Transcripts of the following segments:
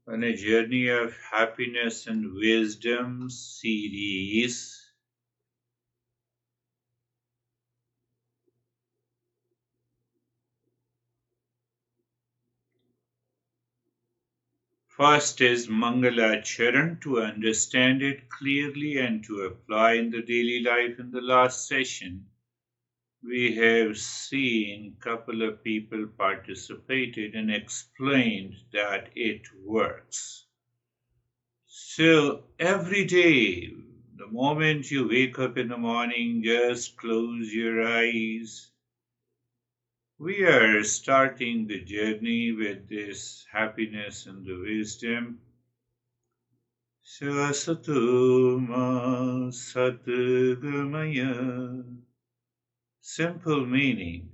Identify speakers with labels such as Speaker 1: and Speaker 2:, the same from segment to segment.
Speaker 1: on a journey of happiness and wisdom series. First is Mangala Charan to understand it clearly and to apply in the daily life. In the last session, we have seen a couple of people participated and explained that it works. So every day, the moment you wake up in the morning, just close your eyes. We are starting the journey with this happiness and the wisdom. Sasatuma Satgamaya. Simple meaning,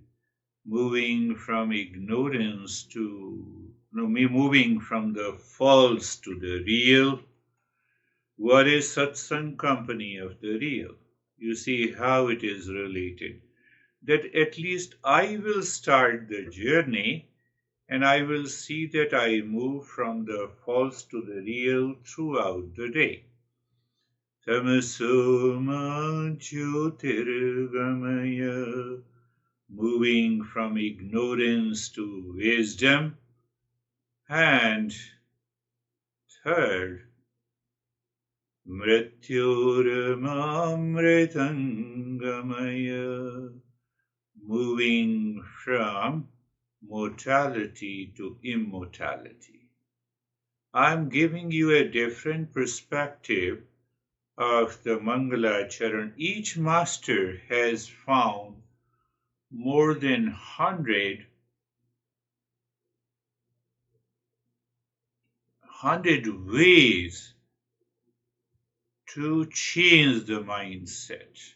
Speaker 1: moving from ignorance to, moving from the false to the real. What is satsang? Company of the real? You see how it is related. That at least I will start the journey and I will see that I move from the false to the real throughout the day. Tamasoma Jyotirgamaya, moving from ignorance to wisdom. And third, Mrityuramamritangamaya, moving from mortality to immortality. I'm giving you a different perspective of the Mangala Charan. Each master has found more than 100 ways to change the mindset.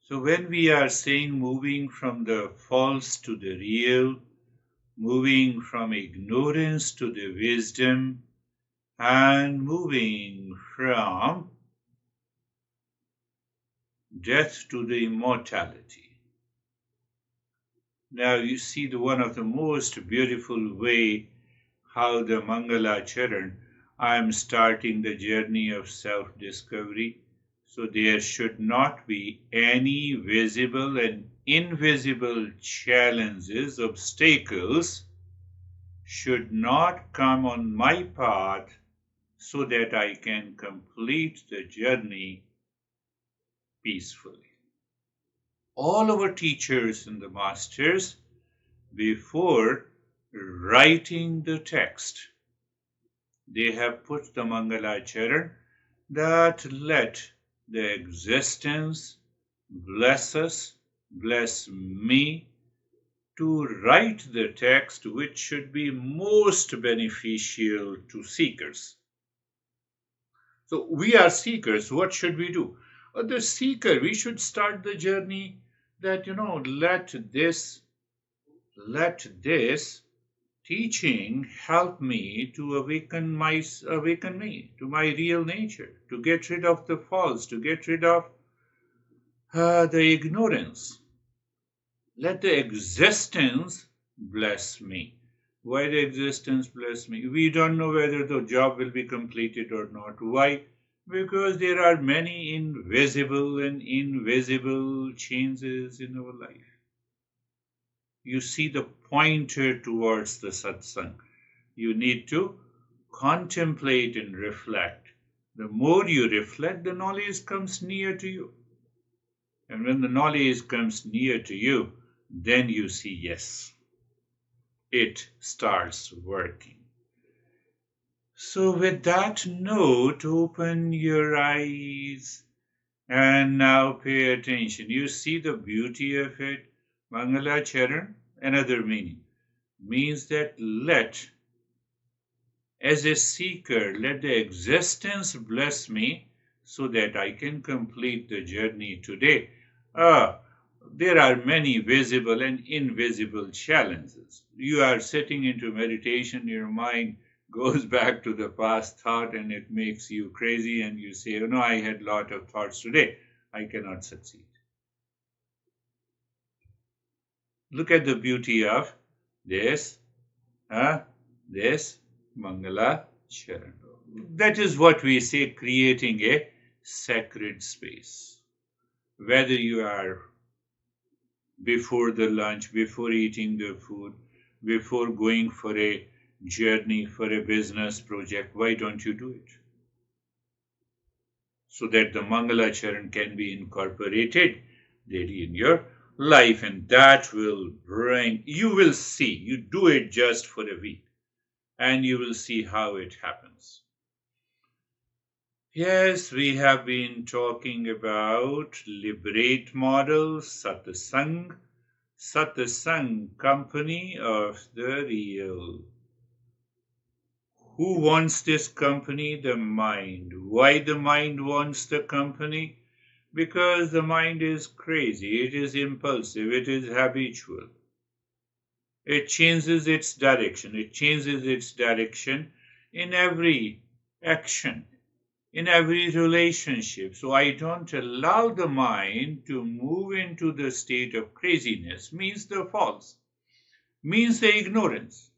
Speaker 1: So when we are saying moving from the false to the real, moving from ignorance to the wisdom, and moving from death to the immortality. Now you see one of the most beautiful way how the Mangala Charan, I am starting the journey of self-discovery. So there should not be any visible and invisible challenges, obstacles should not come on my path so that I can complete the journey peacefully. All our teachers and the masters, before writing the text, they have put the Mangala Charan that let the existence bless us, bless me, to write the text which should be most beneficial to seekers. So we are seekers. What should we do? The seeker, we should start the journey that, let this teaching help me to awaken me to my real nature, to get rid of the false, to get rid of the ignorance. Let the existence bless me. Why the existence bless me? We don't know whether the job will be completed or not. Why? Because there are many invisible and invisible changes in our life. You see the pointer towards the satsang. You need to contemplate and reflect. The more you reflect, the knowledge comes near to you. And when the knowledge comes near to you, then you see, yes, it starts working. So, with that note, open your eyes and now pay attention. You see the beauty of it. Mangala Charan, another meaning, means that as a seeker, let the existence bless me so that I can complete the journey today. There are many visible and invisible challenges. You are sitting into meditation, your mind goes back to the past thought and it makes you crazy, and you say, oh no, I had a lot of thoughts today. I cannot succeed. Look at the beauty of this this Mangala Charan. That is what we say, creating a sacred space. Whether you are before the lunch, before eating the food, before going for a journey, for a business project, why don't you do it? So that the Mangala Charan can be incorporated daily in your life, and that will bring, you will see, you do it just for a week, and you will see how it happens. Yes, we have been talking about liberate model, satsang, company of the real. Who wants this company? The mind. Why the mind wants the company? Because the mind is crazy, it is impulsive, it is habitual. It changes its direction. It changes its direction in every action, in every relationship. So I don't allow the mind to move into the state of craziness, means the false, means the ignorance.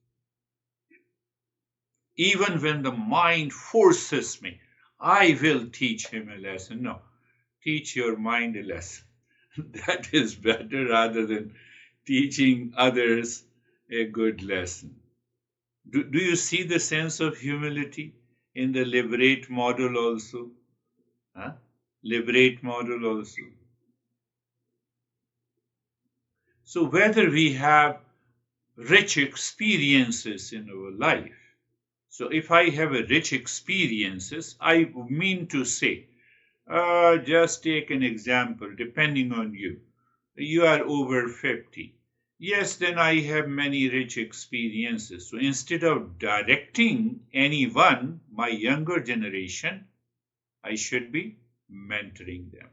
Speaker 1: Even when the mind forces me, I will teach him a lesson. No, teach your mind a lesson. That is better rather than teaching others a good lesson. Do you see the sense of humility in the liberate model also? Huh? Liberate model also. So whether we have rich experiences in our life, so if I have a rich experiences, I mean to say, just take an example, depending on you. You are over 50. Yes, then I have many rich experiences. So instead of directing anyone, my younger generation, I should be mentoring them.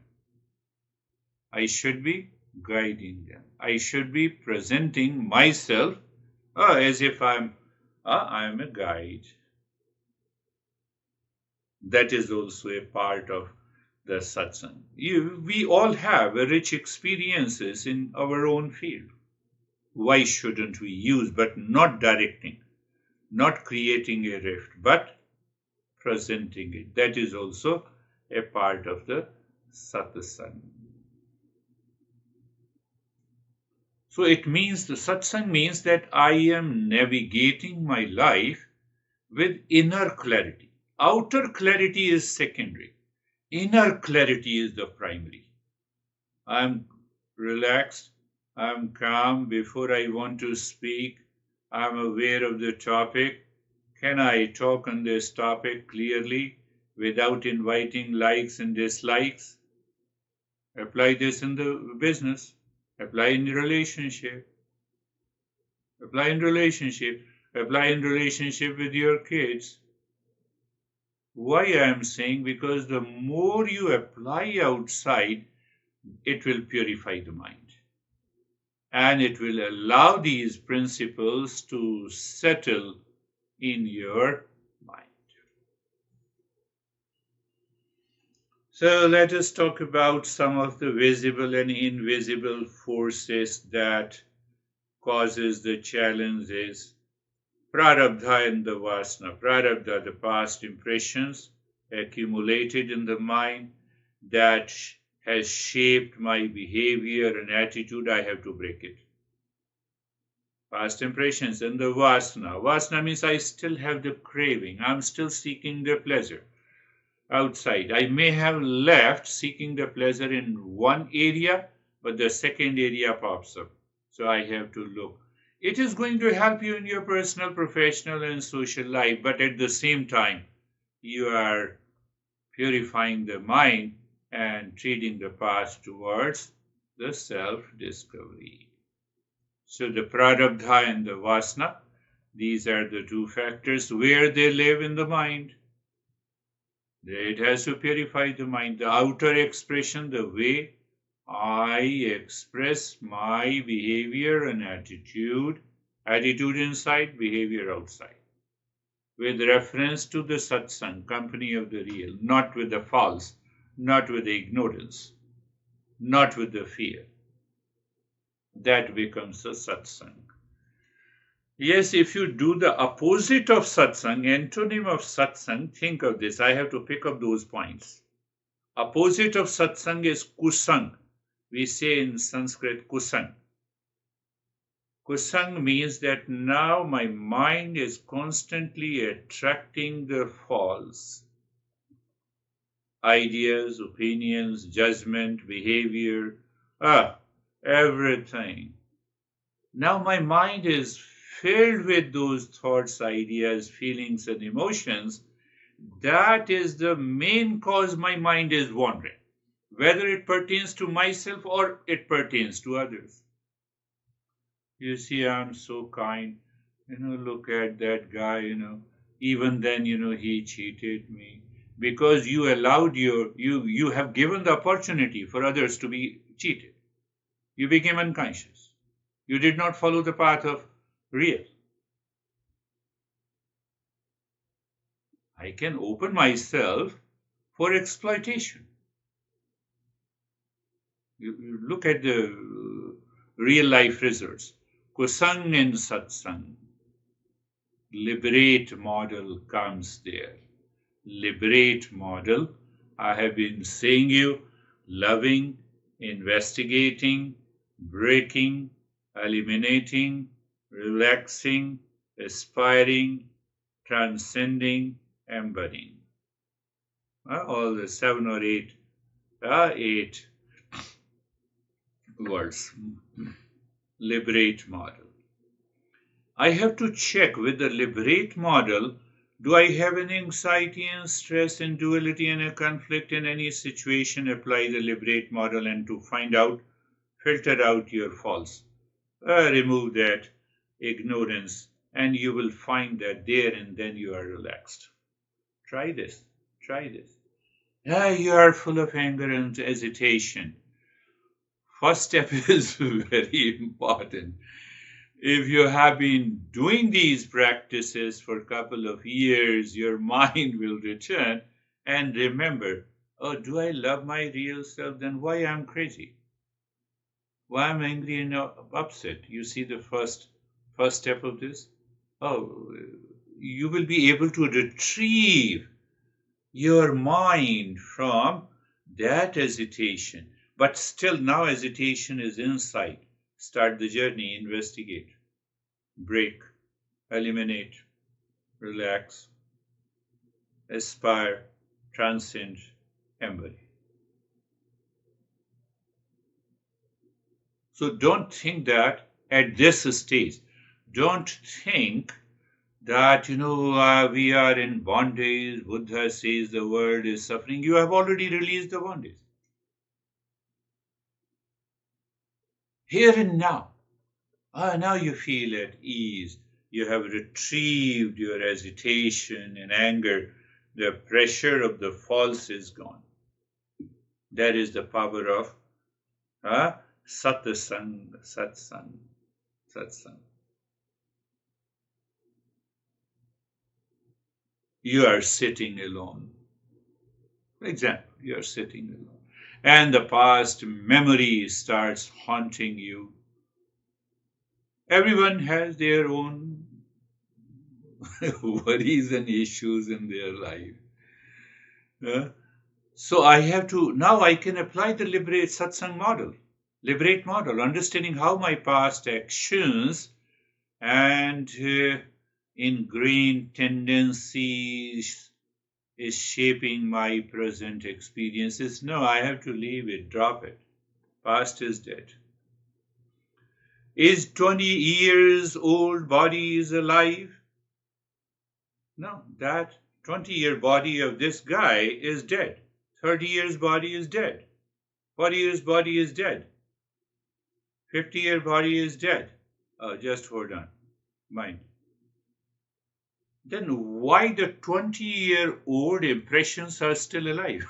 Speaker 1: I should be guiding them. I should be presenting myself as if I'm a guide. That is also a part of the satsang. We all have rich experiences in our own field. Why shouldn't we use, but not directing, not creating a rift, but presenting it? That is also a part of the satsang. So it means, the satsang means that I am navigating my life with inner clarity. Outer clarity is secondary. Inner clarity is the primary. I'm relaxed. I'm calm before I want to speak. I'm aware of the topic. Can I talk on this topic clearly without inviting likes and dislikes? Apply this in the business. Apply in the relationship. Apply in relationship. Apply in relationship with your kids. Why I am saying? Because the more you apply outside, it will purify the mind. And it will allow these principles to settle in your mind. So let us talk about some of the visible and invisible forces that causes the challenges. Prarabdha and the vasana. Prarabdha, the past impressions accumulated in the mind that has shaped my behavior and attitude. I have to break it. Past impressions. And the vasana. Vasana means I still have the craving. I'm still seeking the pleasure outside. I may have left seeking the pleasure in one area, but the second area pops up. So I have to look. It is going to help you in your personal, professional, and social life, but at the same time, you are purifying the mind and treating the past towards the self-discovery. So the prarabdha and the vasana, these are the two factors where they live in the mind. It has to purify the mind. The outer expression, the way I express my behavior and attitude inside, behavior outside, with reference to the satsang, company of the real, not with the false, not with the ignorance, not with the fear. That becomes a satsang. Yes, if you do the opposite of satsang, antonym of satsang, think of this. I have to pick up those points. Opposite of satsang is kusang. We say in Sanskrit kusang. Kusang means that now my mind is constantly attracting the false ideas, opinions, judgment, behavior, everything. Now my mind is filled with those thoughts, ideas, feelings, and emotions. That is the main cause my mind is wandering, whether it pertains to myself or it pertains to others. You see, I'm so kind. Look at that guy. Even then, he cheated me. Because you allowed you have given the opportunity for others to be cheated. You became unconscious. You did not follow the path of real. I can open myself for exploitation. You look at the real life results. Kusang and satsang. Liberate model comes there. Liberate model. I have been saying you, loving, investigating, breaking, eliminating, relaxing, aspiring, transcending, embodying. All the 8 words. Liberate model. I have to check with the liberate model. Do I have any anxiety and stress and duality and a conflict in any situation? Apply the liberate model and to find out, filter out your false. Remove that ignorance and you will find that there and then you are relaxed. Try this. Try this. You are full of anger and hesitation. First step is very important. If you have been doing these practices for a couple of years, your mind will return and remember, oh, do I love my real self? Then why I'm crazy? Why I'm angry and upset? You see the first step of this? Oh, you will be able to retrieve your mind from that hesitation. But still now hesitation is inside. Start the journey, investigate, break, eliminate, relax, aspire, transcend, embody. So don't think that at this stage, don't think that, we are in bondage. Buddha says the world is suffering. You have already released the bondage. Here and now. Now you feel at ease. You have retrieved your hesitation and anger. The pressure of the false is gone. That is the power of satsang. You are sitting alone. For example, you are sitting alone. And the past memory starts haunting you. Everyone has their own worries and issues in their life. So now I can apply the liberate satsang model, liberate model, understanding how my past actions and ingrained tendencies is shaping my present experiences. No, I have to leave it, drop it. Past is dead. Is 20 years old body is alive? No, that 20-year body of this guy is dead. 30 years body is dead. 40 years body is dead. 50-year body is dead. Just hold on. Mind. Then why the 20-year-old impressions are still alive?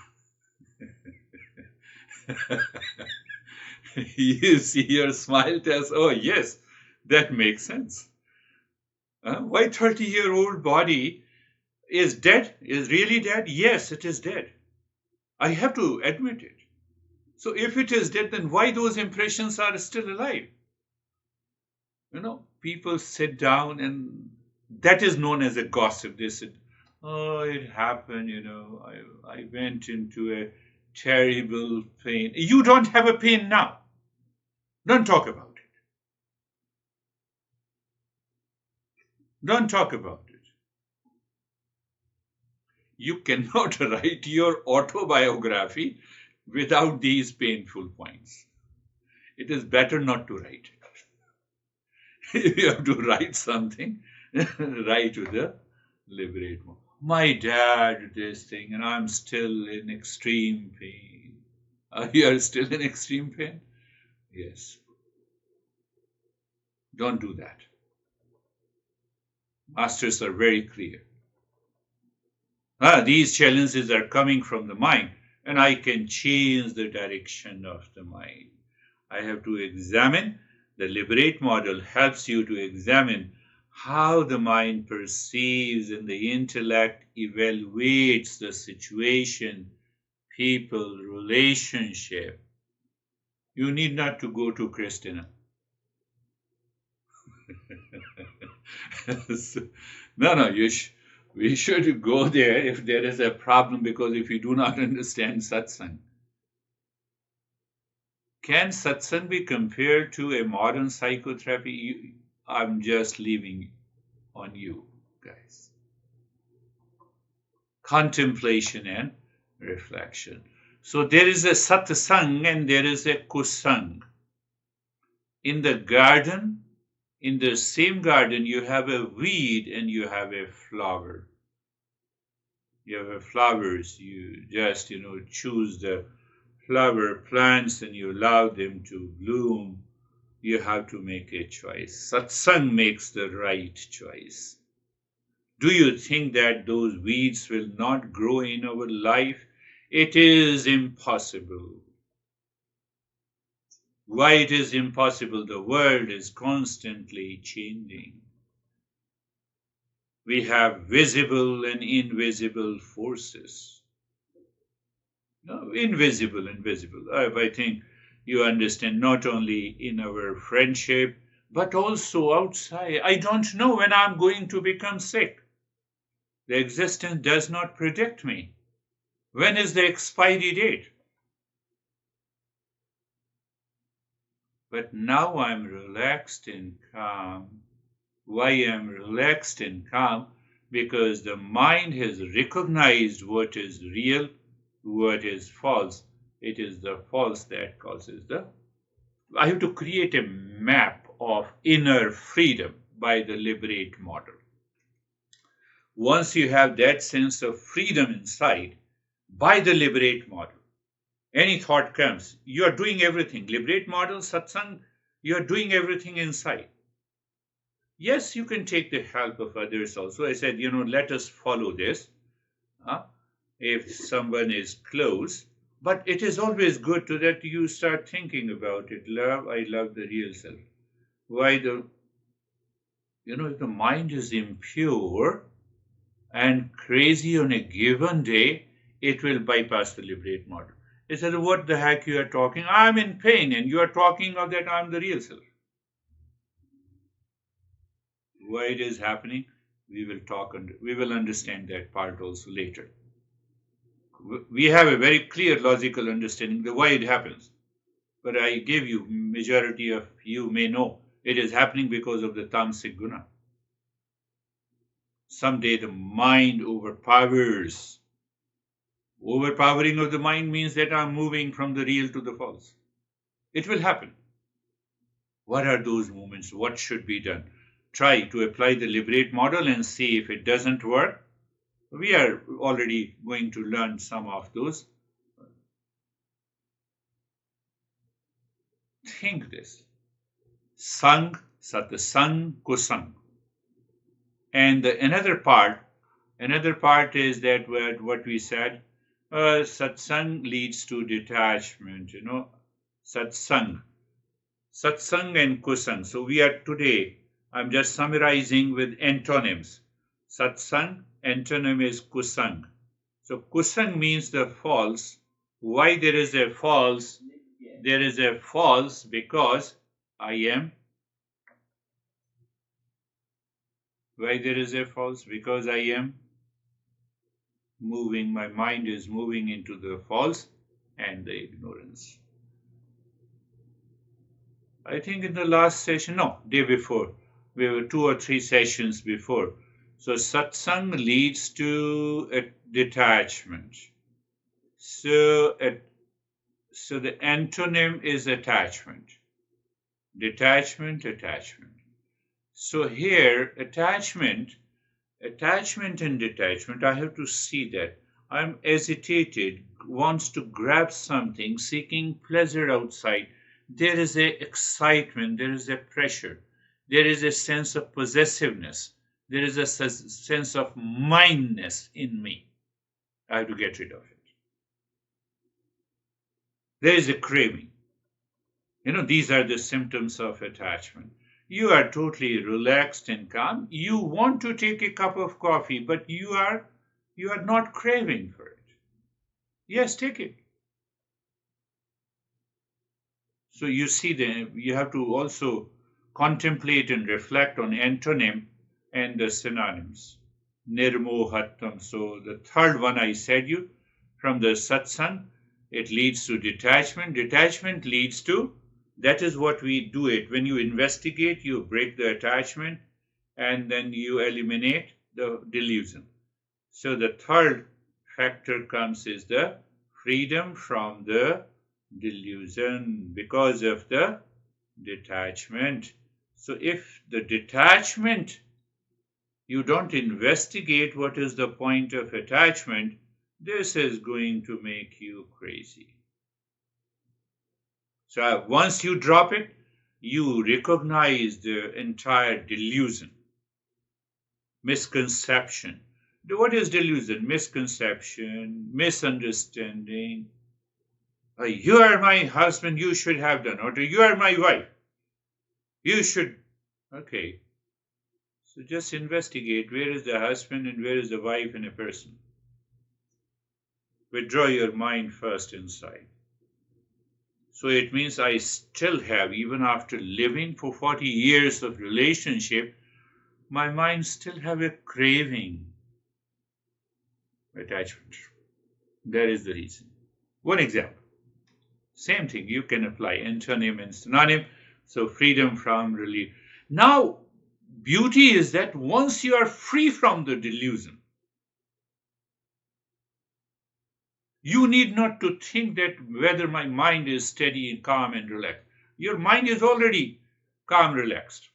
Speaker 1: You see, your smile tells, oh, yes, that makes sense. Why 30-year-old body is dead? Is really dead? Yes, it is dead. I have to admit it. So if it is dead, then why those impressions are still alive? People sit down and that is known as a gossip. They said, oh, it happened, I went into a terrible pain. You don't have a pain now. Don't talk about it. Don't talk about it. You cannot write your autobiography without these painful points. It is better not to write it. If you have to write something, write to the liberate mode. My dad, this thing, and I'm still in extreme pain. You are still in extreme pain? Yes. Don't do that. Masters are very clear. These challenges are coming from the mind, and I can change the direction of the mind. I have to examine. The liberate model helps you to examine how the mind perceives and the intellect evaluates the situation, people, relationship. You need not to go to Christina. No, we should go there if there is a problem, because if you do not understand satsang. Can satsang be compared to a modern psychotherapy? I'm just leaving on you guys. Contemplation and reflection. So there is a satsang and there is a kusang. In the garden, in the same garden, you have a weed and you have a flower. You have a flowers, you just, choose the flower plants and you allow them to bloom. You have to make a choice. Satsang makes the right choice. Do you think that those weeds will not grow in our life? It is impossible. Why it is impossible? The world is constantly changing. We have visible and invisible forces. No, invisible. I think you understand, not only in our friendship, but also outside. I don't know when I'm going to become sick. The existence does not predict me. When is the expiry date? But now I'm relaxed and calm. Why I'm relaxed and calm? Because the mind has recognized what is real, what is false. It is the false that causes the. I have to create a map of inner freedom by the liberate model. Once you have that sense of freedom inside, by the liberate model, any thought comes, you are doing everything. Liberate model, satsang, you are doing everything inside. Yes, you can take the help of others also. I said, let us follow this. If someone is close, but it is always good to that you start thinking about it. I love the real self. Why if the mind is impure and crazy on a given day, it will bypass the liberate model. It said, what the heck you are talking? I'm in pain and you are talking of that I'm the real self. Why it is happening, we will talk and we will understand that part also later. We have a very clear logical understanding of why it happens. But I give you, majority of you may know, it is happening because of the tamasic guna. Someday the mind overpowers. Overpowering of the mind means that I'm moving from the real to the false. It will happen. What are those moments? What should be done? Try to apply the liberate model and see if it doesn't work. We are already going to learn some of those. Think this. Sang, satsang, kusang. And another part is that what we said, satsang leads to detachment, satsang and kusang. So we are today, I'm just summarizing with antonyms. Satsang, antonym is kusang. So kusang means the false. Why there is a false? There is a false because I am Why there is a false? Because I am moving, my mind is moving into the false and the ignorance. I think in the last session, no, day before, we were 2 or 3 sessions before. So satsang leads to a detachment. So the antonym is attachment. Detachment, attachment. So here, attachment and detachment, I have to see that. I'm agitated, wants to grab something, seeking pleasure outside. There is a excitement, there is a pressure, there is a sense of possessiveness, there is a sense of mindness in me. I have to get rid of it. There is a craving. These are the symptoms of attachment. You are totally relaxed and calm. You want to take a cup of coffee, but you are not craving for it. Yes, take it. So you see, you have to also contemplate and reflect on antonym and the synonyms. Nirmohattam. So the third one I said you, from the satsang, it leads to detachment. Detachment leads to, that is what we do it. When you investigate, you break the attachment and then you eliminate the delusion. So the third factor comes is the freedom from the delusion because of the detachment. So if the detachment, you don't investigate what is the point of attachment, this is going to make you crazy. So once you drop it, you recognize the entire delusion, misconception. What is delusion? Misconception, misunderstanding. You are my husband, you should have done, or you are my wife, you should. Okay, so just investigate where is the husband and where is the wife in a person. Withdraw your mind first inside. So it means I still have, even after living for 40 years of relationship, my mind still have a craving, attachment. That is the reason. One example. Same thing, you can apply antonym and synonym. So freedom from relief. Now, beauty is that once you are free from the delusion, you need not to think that whether my mind is steady and calm and relaxed. Your mind is already calm, relaxed.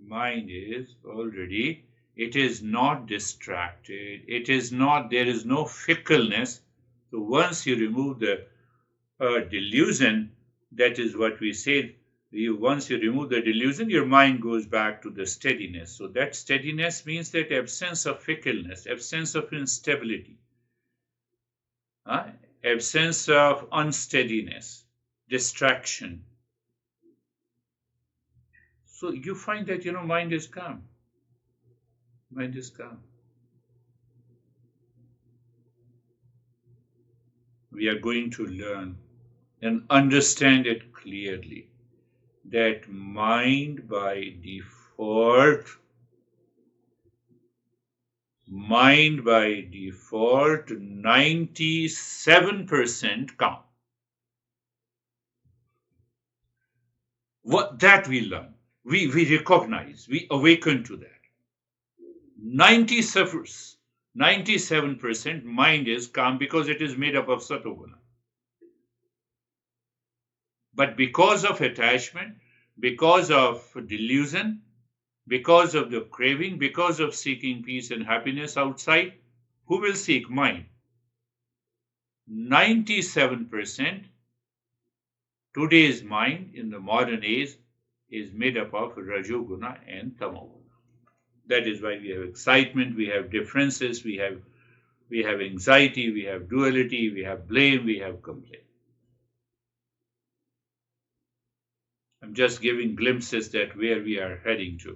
Speaker 1: Mind is already, it is not distracted. It is not, there is no fickleness. So once you remove the delusion, that is what we said. Once you remove the delusion, your mind goes back to the steadiness. So that steadiness means that absence of fickleness, absence of instability, absence of unsteadiness, distraction. So you find that, mind is calm. Mind is calm. We are going to learn and understand it clearly that mind by default, 97% calm. What that we learn, we recognize, we awaken to that. 97% mind is calm because it is made up of satoguna. But because of attachment, because of delusion, because of the craving, because of seeking peace and happiness outside, who will seek? Mind. 97% today's mind in the modern age is made up of rajoguna and tamoguna. That is why we have excitement, we have differences, we have anxiety, we have duality, we have blame, we have complaint. I'm just giving glimpses that where we are heading to.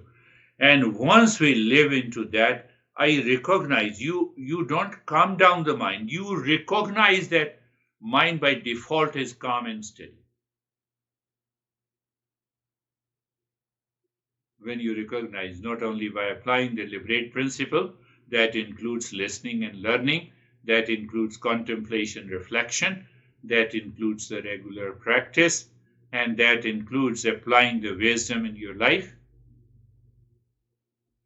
Speaker 1: And once we live into that, I recognize you don't calm down the mind. You recognize that mind by default is calm and steady. when you recognize, not only by applying the deliberate principle that includes listening and learning, that includes contemplation, reflection, that includes the regular practice, and that includes applying the wisdom in your life.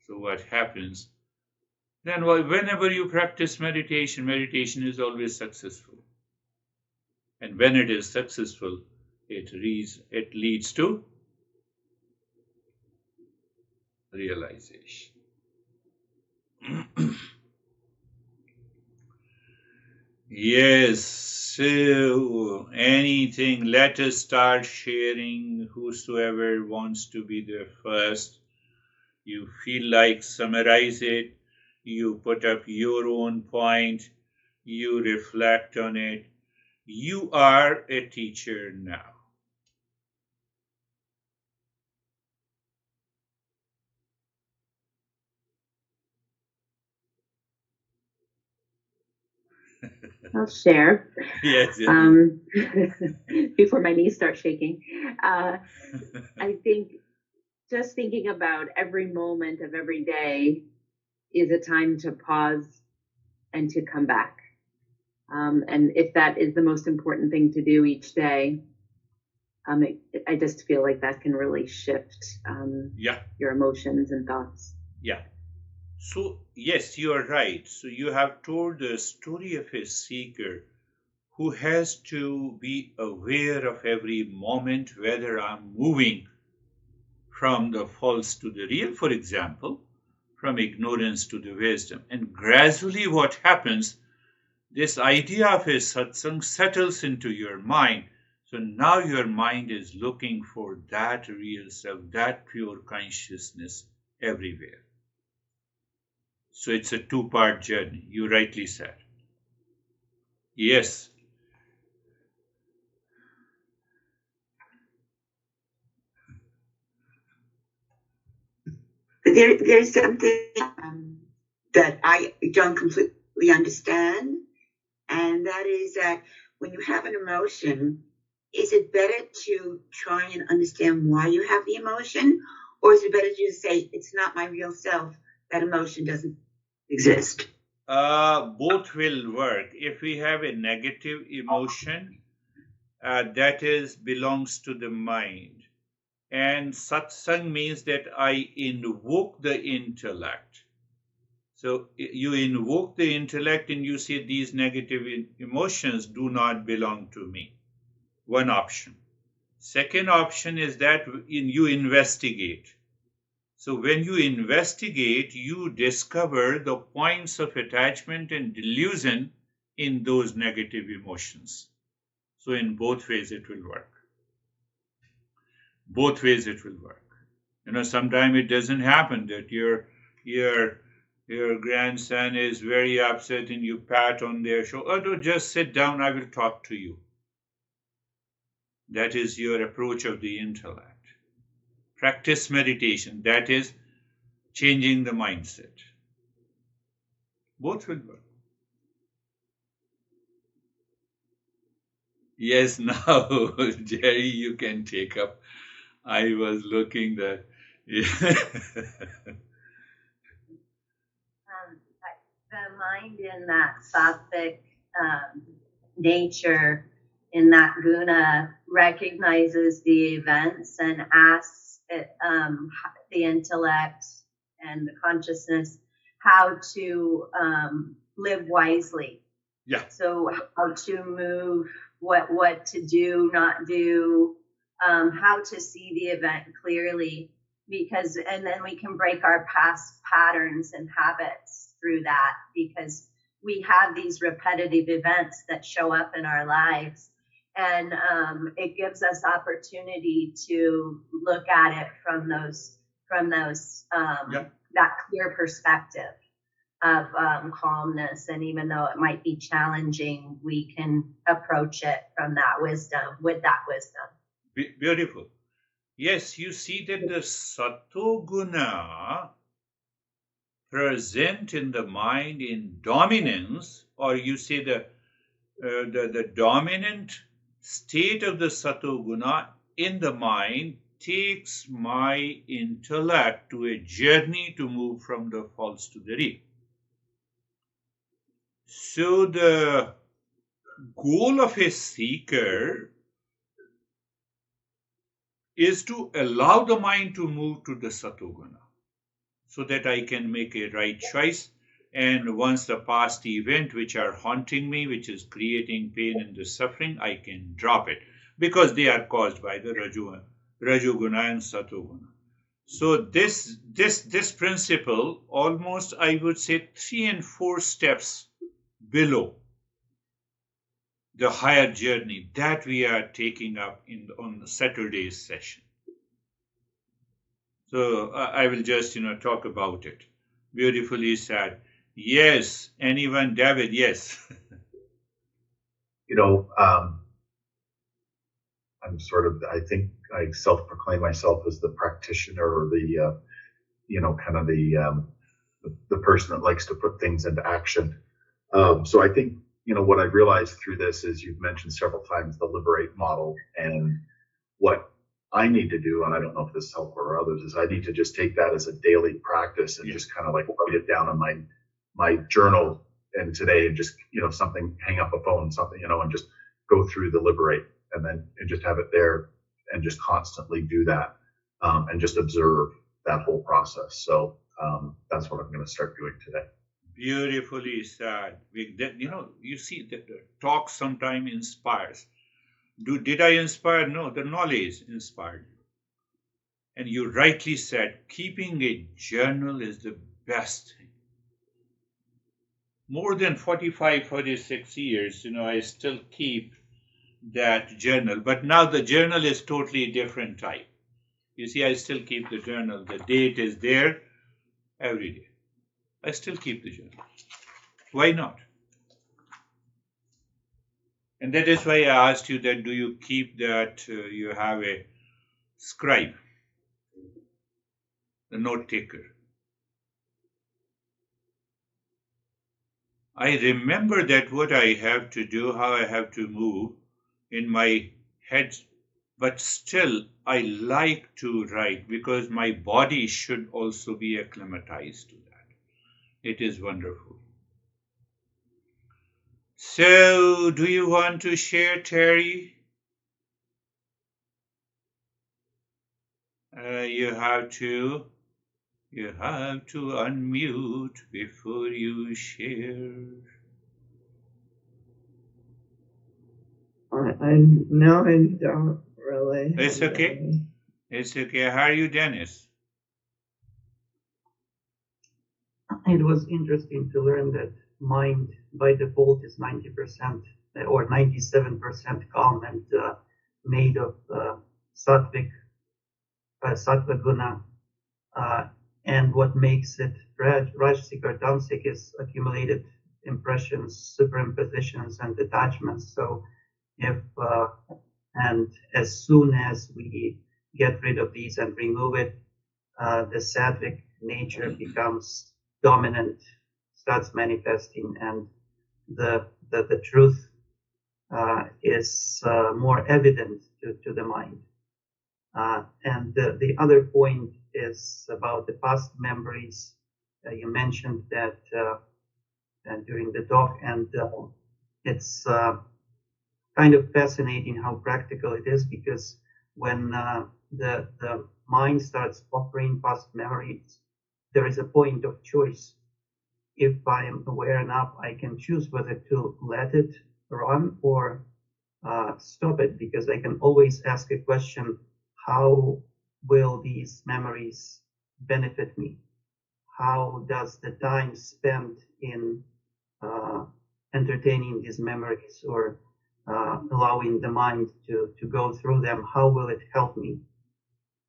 Speaker 1: So, what happens? Then, whenever you practice meditation, meditation is always successful. And when it is successful, it leads to realization. Yes, so anything, let us start sharing. Whosoever wants to be the first, you feel like summarize it, you put up your own point, you reflect on it. You are a teacher now.
Speaker 2: I'll share.
Speaker 1: Yes.
Speaker 2: Before my knees start shaking. I think just thinking about every moment of every day is a time to pause and to come back. And if that is the most important thing to do each day, I just feel like that can really shift your emotions and thoughts.
Speaker 1: Yeah. So, yes, you are right. So, you have told the story of a seeker who has to be aware of every moment, whether I'm moving from the false to the real, for example, from ignorance to the wisdom. And gradually, what happens, this idea of a satsang settles into your mind. So now your mind is looking for that real self, that pure consciousness everywhere. So it's a two-part journey, you rightly said. Yes.
Speaker 3: There's something that I don't completely understand, and that is that when you have an emotion, is it better to try and understand why you have the emotion, or is it better to just say, it's not my real self, that emotion doesn't exist?
Speaker 1: Both will work. If we have a negative emotion, that is belongs to the mind. And satsang means that I invoke the intellect. So you invoke the intellect and you say these negative emotions do not belong to me. One option. Second option is that you investigate. So when you investigate, you discover the points of attachment and delusion in those negative emotions. So in both ways it will work. Both ways it will work. Sometimes it doesn't happen that your grandson is very upset and you pat on their shoulder. Oh, no, just sit down, I will talk to you. That is your approach of the intellect. Practice meditation, that is changing the mindset. Both will work. Yes, now, Jerry, you can take up. I was looking that.
Speaker 4: The mind in that sattvic nature, in that guna, recognizes the events and asks the intellect and the consciousness how to live wisely.
Speaker 1: Yeah.
Speaker 4: So how to move, what to do, not do, how to see the event clearly, and then we can break our past patterns and habits through that, because we have these repetitive events that show up in our lives, and it gives us opportunity to look at it from that clear perspective of calmness. And even though it might be challenging, we can approach it from that wisdom, with that wisdom.
Speaker 1: Beautiful. Yes, you see that the satoguna present in the mind in dominance, or you say the dominant state of the satoguna in the mind takes my intellect to a journey to move from the false to the real. So the goal of a seeker is to allow the mind to move to the satoguna so that I can make a right choice. And once the past event which are haunting me, which is creating pain and the suffering, I can drop it because they are caused by the rajoguna and satoguna. So this principle, almost I would say 3 and 4 steps below the higher journey that we are taking up on Saturday's session. So I will just talk about it. Beautifully said. Yes. Anyone, David? Yes.
Speaker 5: I'm sort of, I think I self-proclaim myself as the practitioner or the, kind of the person that likes to put things into action. So I think, what I've realized through this is you've mentioned several times the liberate model, and what I need to do, and I don't know if this is helpful or others, is I need to just take that as a daily practice and just kind of like write it down on my journal and today, and just, something, hang up a phone, something, and just go through the liberate and just have it there and just constantly do that, and just observe that whole process. So that's what I'm going to start doing today.
Speaker 1: Beautifully said. You see that the talk sometimes inspires. Did I inspire? No, the knowledge inspired you. And you rightly said, keeping a journal is the best thing. More than 45, 46 years, I still keep that journal. But now the journal is totally different type. You see, I still keep the journal. The date is there every day. I still keep the journal. Why not? And that is why I asked you that, do you keep that, you have a scribe, the note taker. I remember that what I have to do, how I have to move in my head, but still I like to write because my body should also be acclimatized to that. It is wonderful. So, do you want to share, Terry? You have to unmute before you share.
Speaker 6: No, I don't really.
Speaker 1: It's okay. It's okay. How are you, Dennis?
Speaker 6: It was interesting to learn that mind by default is 90% or 97% calm and made of sattva guna. And what makes it rajasic or tamasic is accumulated impressions, superimpositions, and attachments. So and as soon as we get rid of these and remove it, the sattvic nature becomes dominant, starts manifesting, and the truth is more evident to the mind. And the other point is about the past memories. You mentioned that during the talk, and it's kind of fascinating how practical it is, because when the mind starts offering past memories, there is a point of choice. If I am aware enough, I can choose whether to let it run or stop it, because I can always ask a question: how will these memories benefit me? How does the time spent in entertaining these memories or allowing the mind to go through them, how will it help me?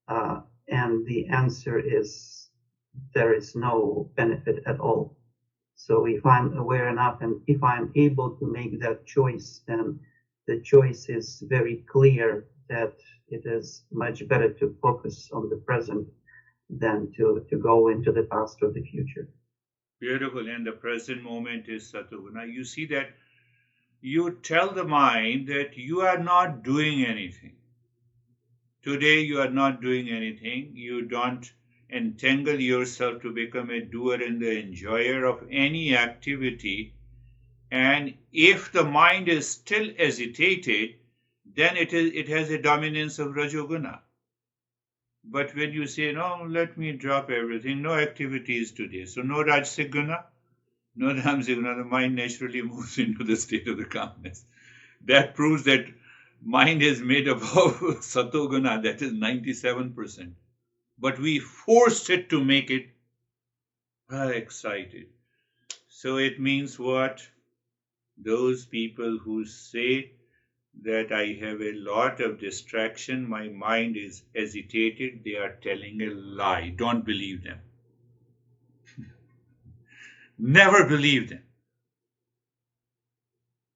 Speaker 6: And the answer is there is no benefit at all. So if I'm aware enough and if I'm able to make that choice, then the choice is very clear that it is much better to focus on the present than to go into the past or the future.
Speaker 1: Beautiful. And the present moment is Satoguna. You see that you tell the mind that you are not doing anything. Today you are not doing anything. You don't entangle yourself to become a doer and the enjoyer of any activity. And if the mind is still agitated, then it has a dominance of Rajoguna. But when you say, no, let me drop everything, no activities today, so no Rajasic Guna, no Tamasic Guna, the mind naturally moves into the state of the calmness. That proves that mind is made up of Satoguna, that is 97%. But we forced it to make it excited. So it means what? Those people who say that I have a lot of distraction, my mind is agitated, they are telling a lie. Don't believe them. Never believe them.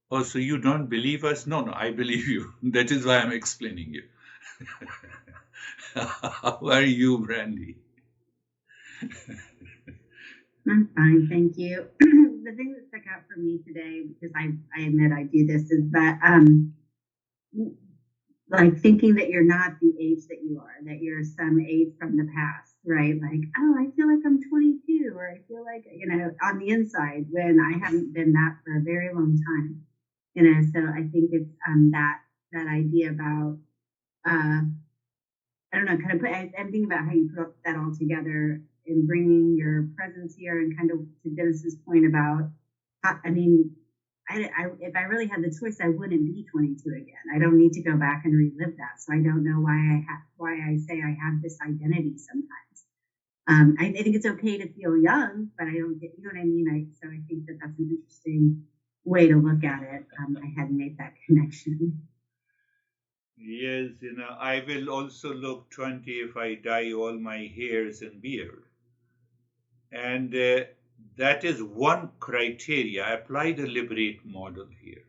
Speaker 1: Oh, so you don't believe us? No, I believe you. That is why I'm explaining you. How are you, Brandy?
Speaker 7: I'm fine, thank you. The thing that stuck out for me today, because I admit I do this, is that like thinking that you're not the age that you are, that you're some age from the past, right? Like, oh, I feel like I'm 22, or I feel like, on the inside, when I haven't been that for a very long time. So I think it's that idea about I don't know, kind of I'm thinking about how you put that all together and bringing your presence here, and kind of to Dennis's point about, if I really had the choice, I wouldn't be 22 again. I don't need to go back and relive that. So I don't know why I say I have this identity sometimes. I think it's okay to feel young, but I don't get, you know what I mean? So I think that that's an interesting way to look at it. I hadn't made that connection.
Speaker 1: Yes, I will also look 20 if I dye all my hairs and beard. And that is one criteria. Apply the liberate model here.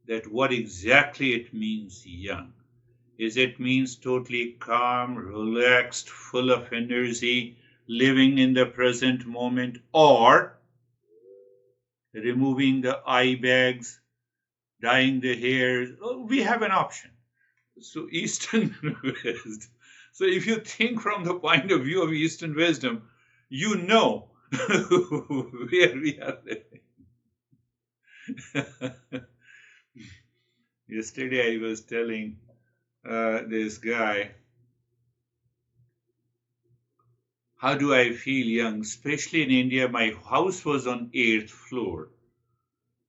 Speaker 1: That what exactly it means young. Is it means totally calm, relaxed, full of energy, living in the present moment, or removing the eye bags, dyeing the hair? We have an option. So Eastern West. So if you think from the point of view of Eastern wisdom, you know where we are living. Yesterday I was telling this guy, how do I feel young? Especially in India, my house was on 8th floor.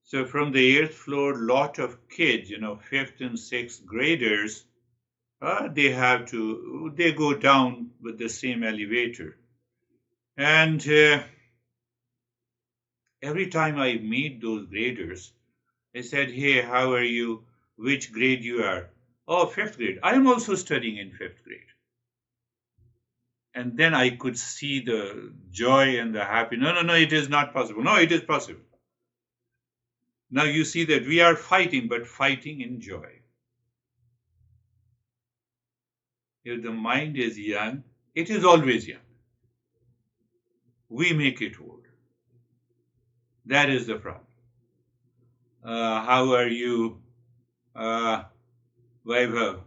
Speaker 1: So from the 8th floor, lot of kids, 5th and 6th graders, they go down with the same elevator. And every time I meet those graders, I said, hey, how are you? Which grade you are? Oh, 5th grade. I am also studying in 5th grade. And then I could see the joy and the happiness. No, it is not possible. No, it is possible. Now you see that we are fighting, but fighting in joy. If the mind is young, it is always young. We make it old. That is the problem. How are you, Vaibhav?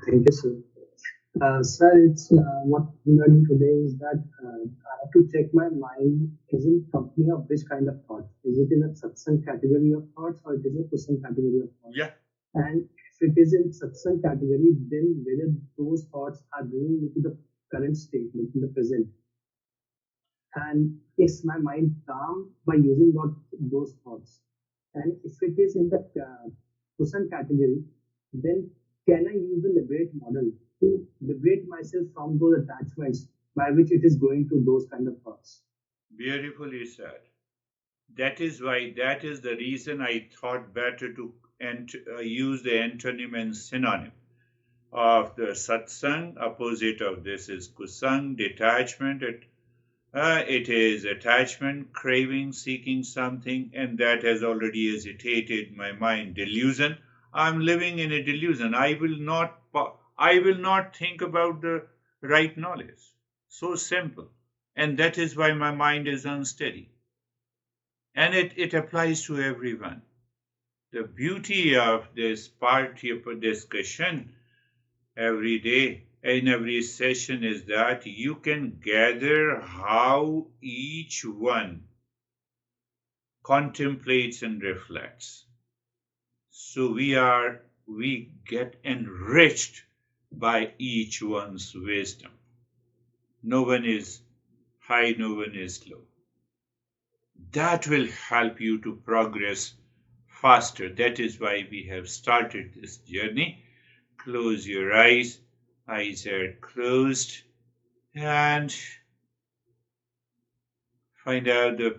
Speaker 8: Thank you, sir. Sir, it's what I'm learning today is that I have to check my mind is in company of which kind of thoughts. Is it in a satsang category of thoughts, or it is a kusang category of thoughts?
Speaker 1: Yeah.
Speaker 8: And if it is in satsang category, then whether those thoughts are bringing me to the current state, like in the present. And is my mind calm by using those thoughts? And if it is in the kusang category, then can I use the liberate model to liberate myself from those attachments by which it is going to those kind of thoughts?
Speaker 1: Beautifully said. That is the reason I thought better to use the antonym and synonym of the satsang. Opposite of this is kusang, detachment. It is attachment, craving, seeking something, and that has already agitated my mind. Delusion. I'm living in a delusion. I will not think about the right knowledge. So simple. And that is why my mind is unsteady. And it applies to everyone. The beauty of this party of discussion every day in every session is that you can gather how each one contemplates and reflects. So we get enriched by each one's wisdom. No one is high, no one is low. That will help you to progress faster. That is why we have started this journey. Close your eyes. Eyes are closed. And find out the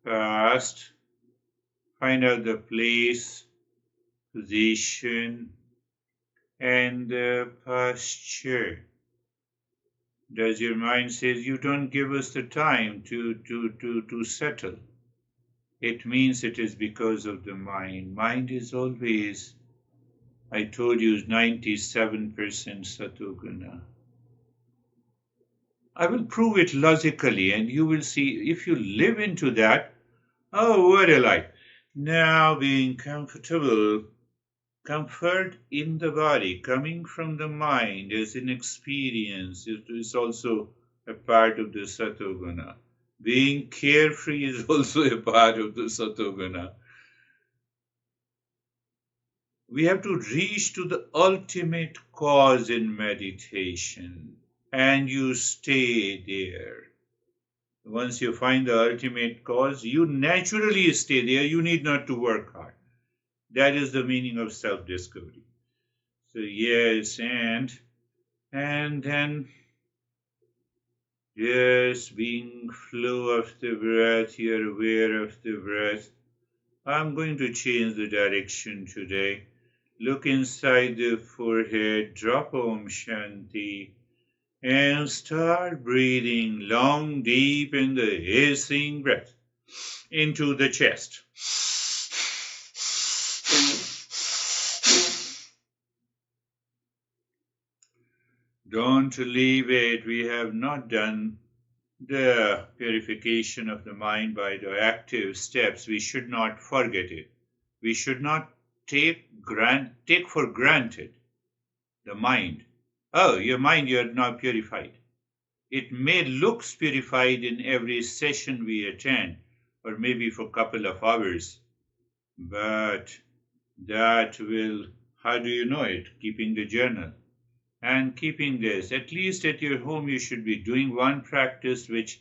Speaker 1: past. Find out the place, position, and the posture. Does your mind says you don't give us the time to settle? It means it is because of the mind. Mind is always, I told you, 97% satoguna. I will prove it logically, and you will see if you live into that. Oh, what a life! Now being comfortable, comfort in the body coming from the mind as an experience. It is also a part of the satoguna. Being carefree is also a part of the satoguna. We have to reach to the ultimate cause in meditation, and you stay there. Once you find the ultimate cause, you naturally stay there. You need not to work hard. That is the meaning of self-discovery. So yes, and then yes, being flow of the breath, you're aware of the breath. I'm going to change the direction today. Look inside the forehead, drop Om Shanti, and start breathing long, deep in the hissing breath into the chest. Don't leave it. We have not done the purification of the mind by the active steps. We should not forget it. We should not take for granted the mind. Oh, your mind, you are not purified. It may look purified in every session we attend, or maybe for a couple of hours, but that will, how do you know it? Keeping the journal. And keeping this, at least at your home, you should be doing one practice, which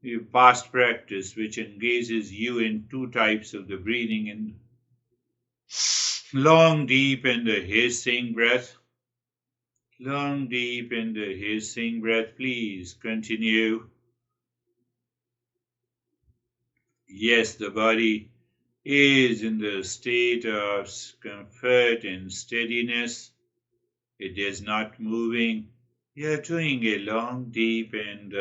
Speaker 1: your past practice, which engages you in two types of the breathing, in long, deep in the hissing breath. Long, deep in the hissing breath. Please continue. Yes, the body is in the state of comfort and steadiness. It is not moving. You are doing a long, deep, and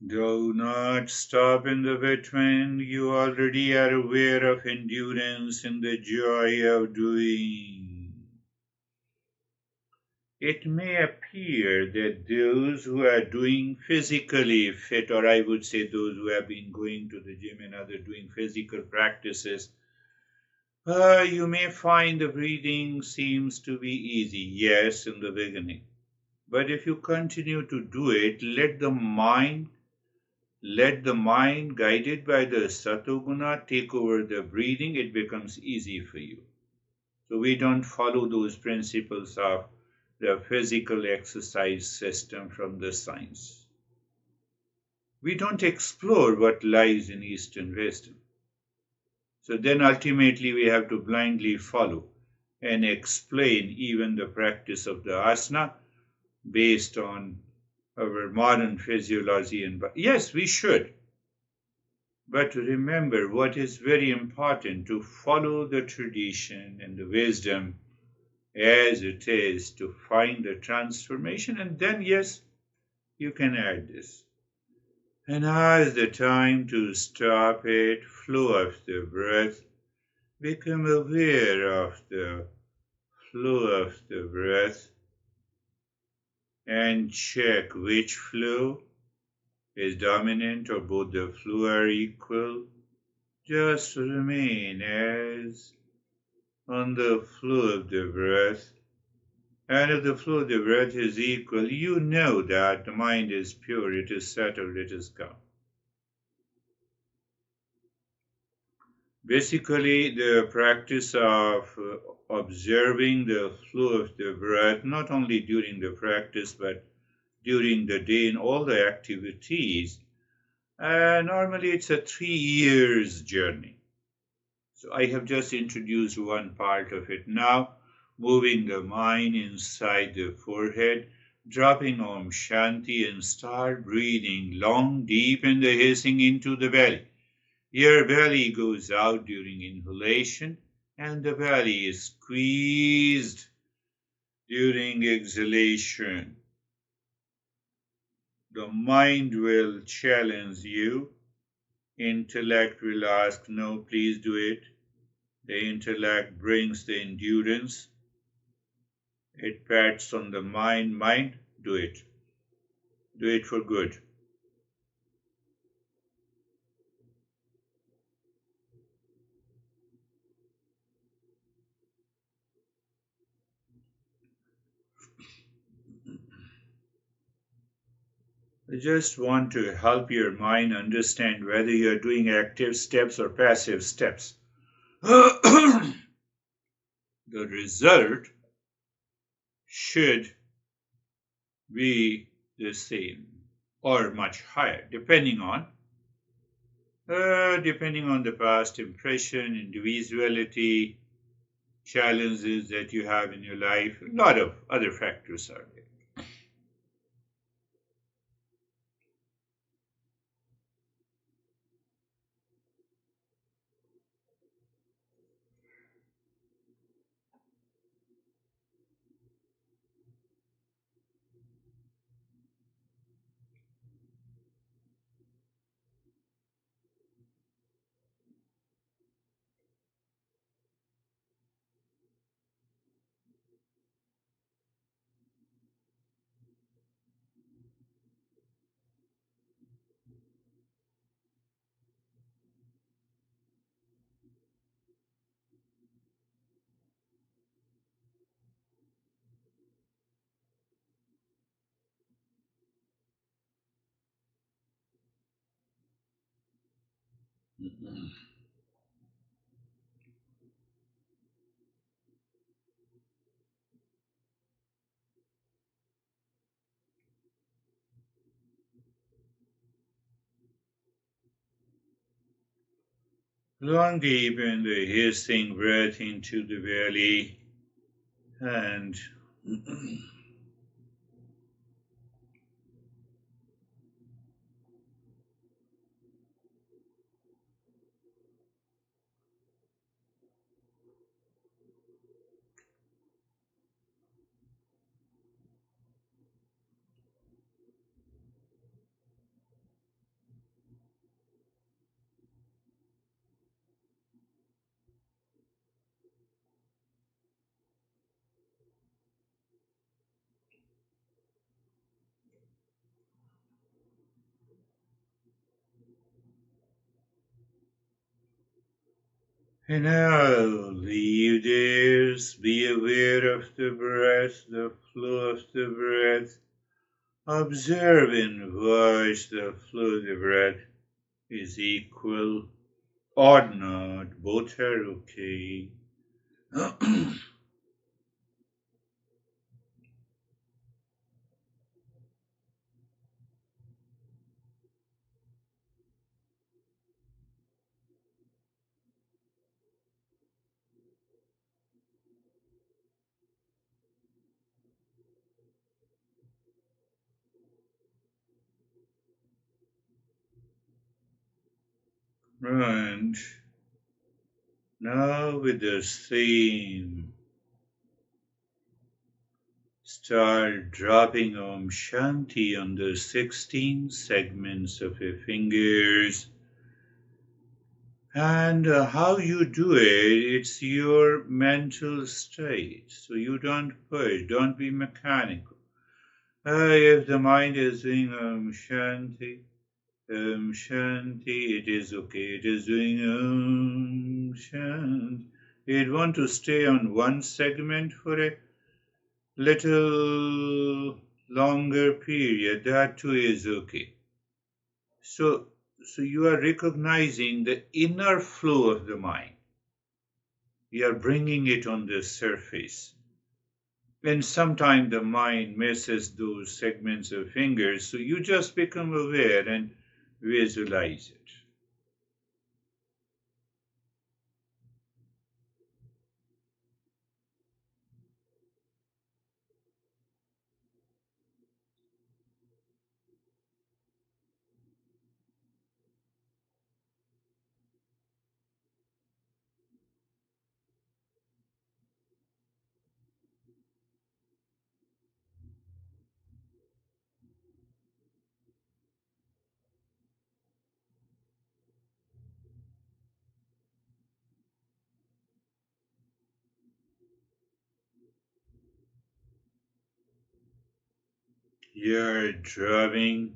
Speaker 1: do not stop in the between. You already are aware of endurance and the joy of doing. It may appear that those who are doing physically fit, or I would say those who have been going to the gym and other doing physical practices, you may find the breathing seems to be easy. Yes, in the beginning. But if you continue to do it, let the mind guided by the satoguna take over the breathing. It becomes easy for you. So we don't follow those principles of the physical exercise system from the science. We don't explore what lies in Eastern wisdom. So then ultimately we have to blindly follow and explain even the practice of the asana based on our modern physiology. And yes, we should. But remember what is very important, to follow the tradition and the wisdom as it is, to find the transformation, and then yes, you can add this. And now is the time to stop it, flow of the breath, become aware of the flow of the breath, and check which flow is dominant or both the flow are equal. Just remain as on the flow of the breath. And if the flow of the breath is equal, you know that the mind is pure, it is settled, it is calm. Basically, the practice of observing the flow of the breath, not only during the practice, but during the day in all the activities, normally it's a 3 years journey. So I have just introduced one part of it now, moving the mind inside the forehead, dropping Om Shanti and start breathing long, deep and the hissing into the belly. Your belly goes out during inhalation and the belly is squeezed during exhalation. The mind will challenge you. Intellect will ask, no, please do it. The intellect brings the endurance. It pats on the mind, do it. Do it for good. I just want to help your mind understand whether you're doing active steps or passive steps. The result should be the same or much higher, depending on the past impression, individuality, challenges that you have in your life. A lot of other factors are there. Long deep in the hissing breath into the belly and now leave this, be aware of the breath, the flow of the breath. Observe and watch the flow of the breath is equal or not, both are okay. And now with this theme, start dropping Om Shanti on the 16 segments of your fingers. And how you do it, it's your mental state. So you don't push, don't be mechanical. If the mind is doing Om Shanti, it is okay, it is doing Om Shanti. You'd want to stay on one segment for a little longer period, that too is okay. So you are recognizing the inner flow of the mind. You are bringing it on the surface. And sometimes the mind misses those segments of fingers, so you just become aware and visualize it. You're driving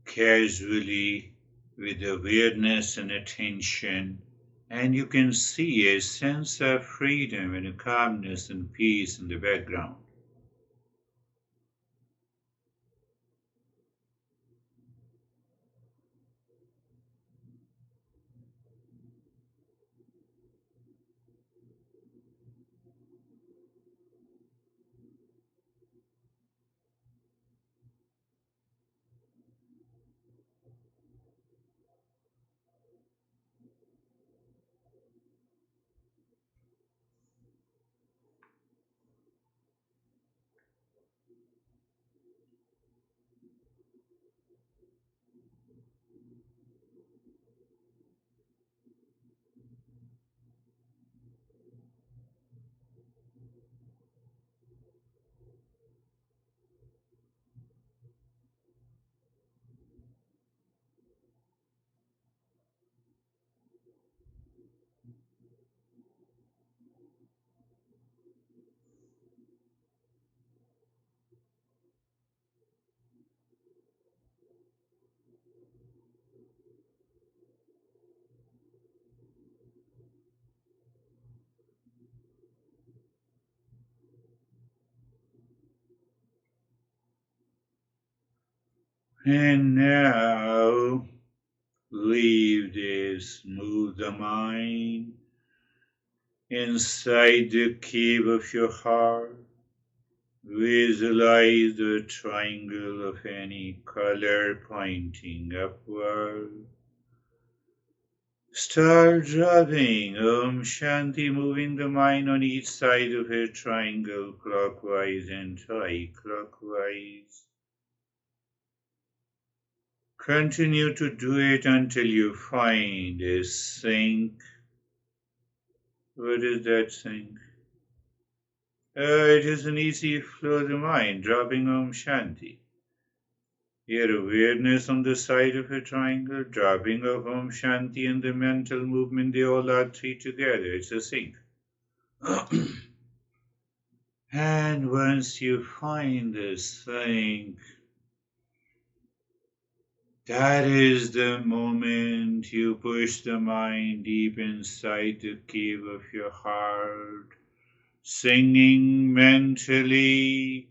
Speaker 1: casually with awareness and attention, and you can see a sense of freedom and a calmness and peace in the background. And now leave this, move the mind inside the cave of your heart. Visualize the triangle of any color pointing upward. Start dropping Om Shanti, moving the mind on each side of a triangle, clockwise and anti-clockwise. Continue to do it until you find a sync. What is that sync? It is an easy flow of the mind, dropping Om Shanti. Your awareness on the side of a triangle, dropping of Om Shanti, and the mental movement, they all are three together. It's a sync. And once you find this sync, that is the moment you push the mind deep inside the cave of your heart, singing mentally,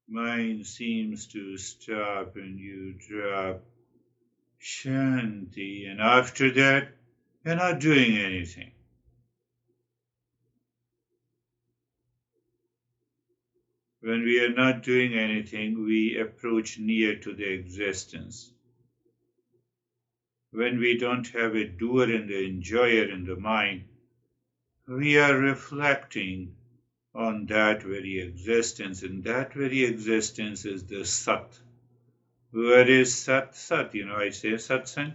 Speaker 1: Mind seems to stop and you drop Shanti. And after that, you're not doing anything. When we are not doing anything, we approach near to the existence. When we don't have a doer and the enjoyer in the mind, we are reflecting on that very existence, and that very existence is the Sat. What is Sat? Sat, I say satsang.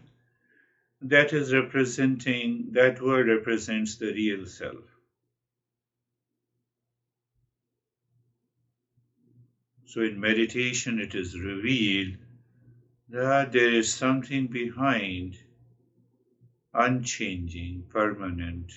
Speaker 1: That is representing, that word represents the real self. So in meditation, it is revealed that there is something behind, unchanging, permanent.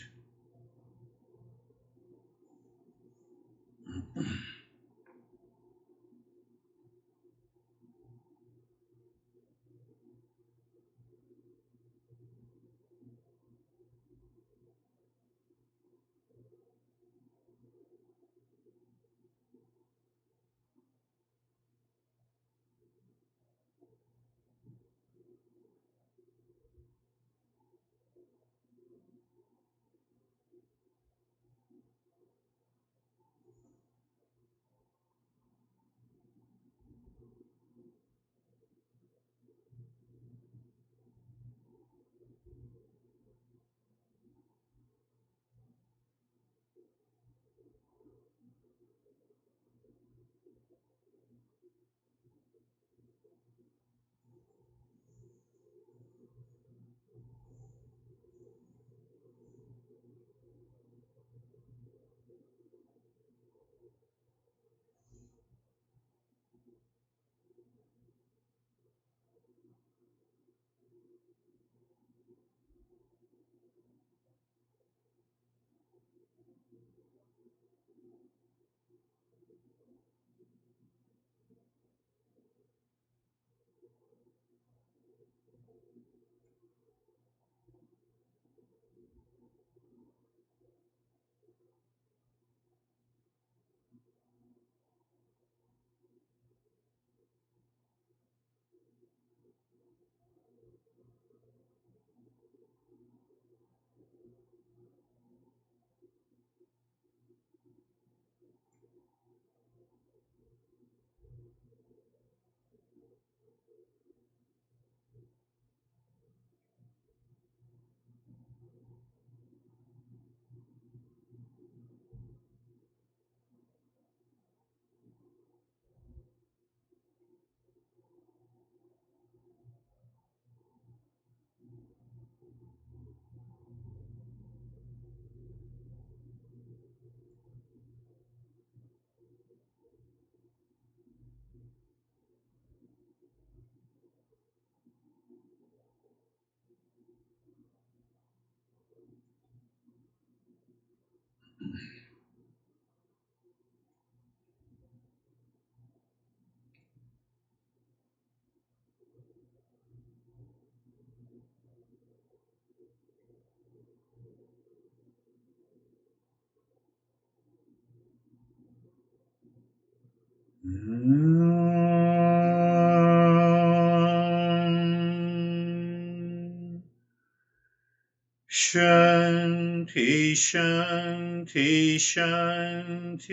Speaker 1: Shanti, Shanti, Shanti.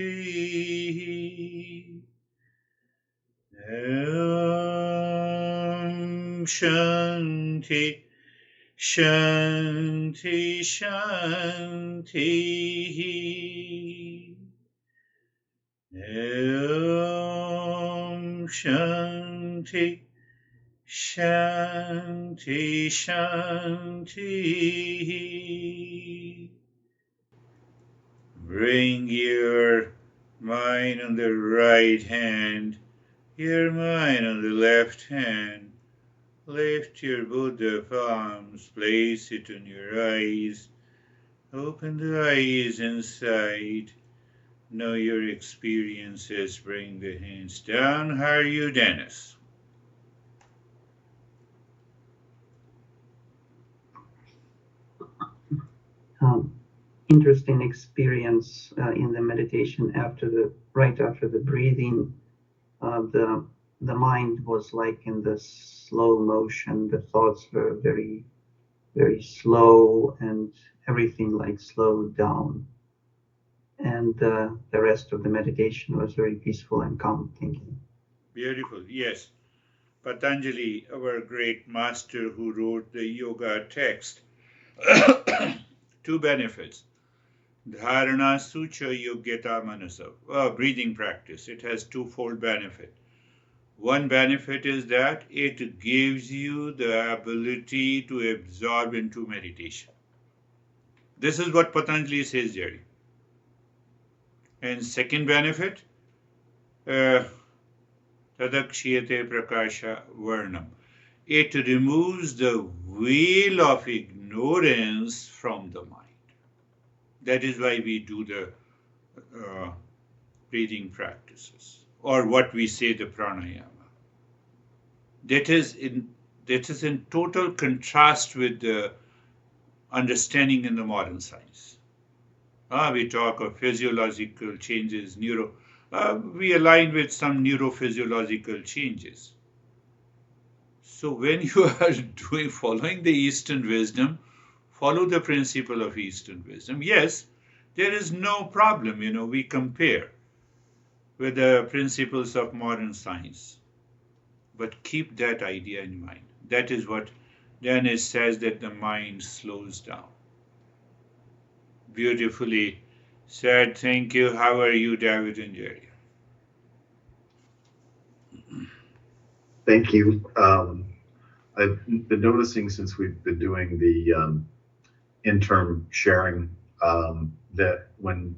Speaker 1: Om Shanti, Shanti, Shanti. Om Shanti, Shanti, Shanti. Bring your mind on the right hand, your mind on the left hand. Lift your Buddha palms, place it on your eyes. Open the eyes inside. Know your experiences. Bring the hands down. How are you, Dennis?
Speaker 6: Interesting experience in the meditation right after the breathing. The the mind was like in this slow motion. The thoughts were very, very slow, and everything like slowed down. And the rest of the meditation was very peaceful and calm thinking.
Speaker 1: Beautiful. Yes. Patanjali, our great master who wrote the yoga text, two benefits. Dharana Sucha Yogita Manasa, breathing practice. It has twofold benefit. One benefit is that it gives you the ability to absorb into meditation. This is what Patanjali says, Jerry. And second benefit, Tadakshiyate Prakasha Varnam. It removes the veil of ignorance from the mind. That is why we do the breathing practices, or what we say the pranayama. That is in total contrast with the understanding in the modern science. We talk of physiological changes, we align with some neurophysiological changes. So when you are following the Eastern wisdom, follow the principle of Eastern wisdom. Yes, there is no problem, we compare with the principles of modern science. But keep that idea in mind. That is what Dennis says, that the mind slows down. Beautifully said. Thank you. How are you, David and Jerry?
Speaker 5: Thank you. I've been noticing since we've been doing the interim sharing that when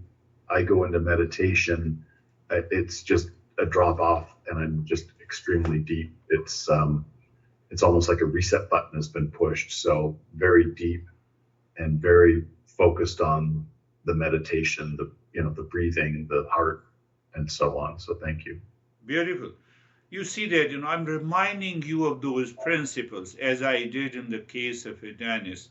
Speaker 5: I go into meditation, it's just a drop off, and I'm just extremely deep. It's almost like a reset button has been pushed. So very deep and very focused on the meditation, the breathing, the heart, and so on. So thank you.
Speaker 1: Beautiful. You see that, I'm reminding you of those principles as I did in the case of Dennis.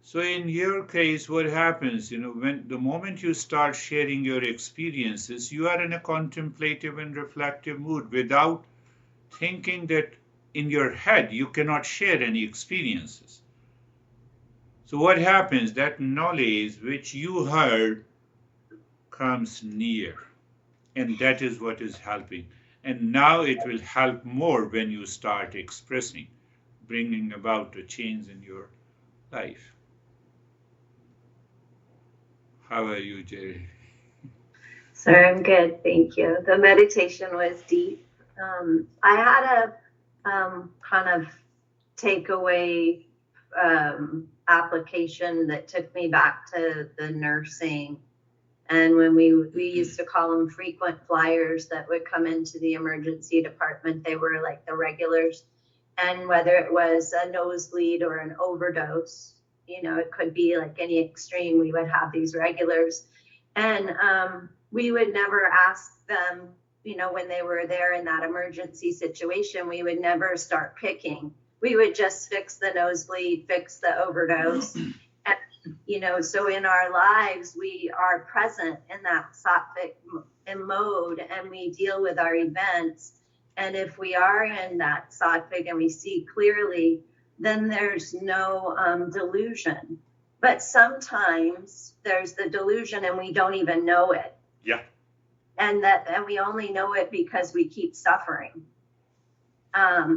Speaker 1: So in your case, what happens, when the moment you start sharing your experiences, you are in a contemplative and reflective mood without thinking that in your head you cannot share any experiences. So what happens, that knowledge which you heard comes near, and that is what is helping. And now it will help more when you start expressing, bringing about a change in your life. How are you, Jerry?
Speaker 4: Sir, I'm good, thank you. The meditation was deep. I had a kind of takeaway application that took me back to the nursing. And when we used to call them frequent flyers that would come into the emergency department, they were like the regulars. And whether it was a nosebleed or an overdose, it could be like any extreme, we would have these regulars. And we would never ask them, when they were there in that emergency situation, we would never start picking. We would just fix the nosebleed, fix the overdose. And, so in our lives, we are present in that sattvic mode, and we deal with our events. And if we are in that sattvic and we see clearly, then there's no delusion. But sometimes there's the delusion and we don't even know it.
Speaker 1: Yeah.
Speaker 4: And we only know it because we keep suffering.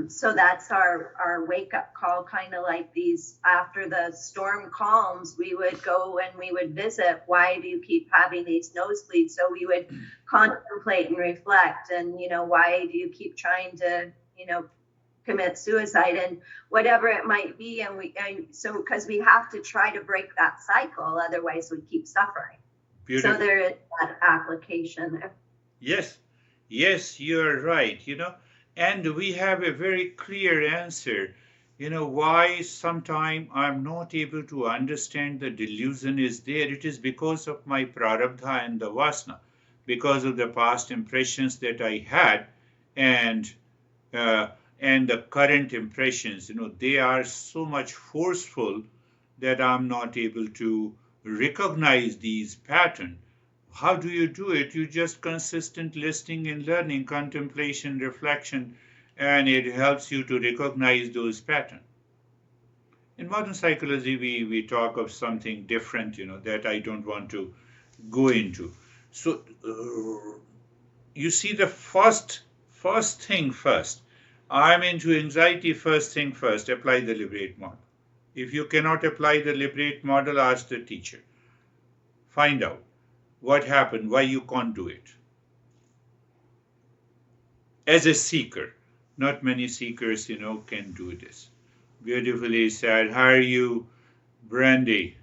Speaker 4: So that's our wake-up call, kind of like these, after the storm calms, we would go and we would visit, why do you keep having these nosebleeds? So we would contemplate and reflect, and, why do you keep trying to, commit suicide, and whatever it might be. And so because we have to try to break that cycle, otherwise we keep suffering. Beautiful. So there is that application there.
Speaker 1: Yes, you're right, and we have a very clear answer, why sometimes I'm not able to understand the delusion is there. It is because of my prarabdha and the vasana, because of the past impressions that I had, and the current impressions, they are so much forceful that I'm not able to recognize these patterns. How do you do it? You just consistent listening and learning, contemplation, reflection, and it helps you to recognize those patterns. In modern psychology, we talk of something different, that I don't want to go into. So you see, the first thing first. I'm into anxiety. First thing first, apply the liberate model. If you cannot apply the liberate model, ask the teacher. Find out what happened, why you can't do it. As a seeker, not many seekers, can do this. Beautifully said. How are you, Brandy?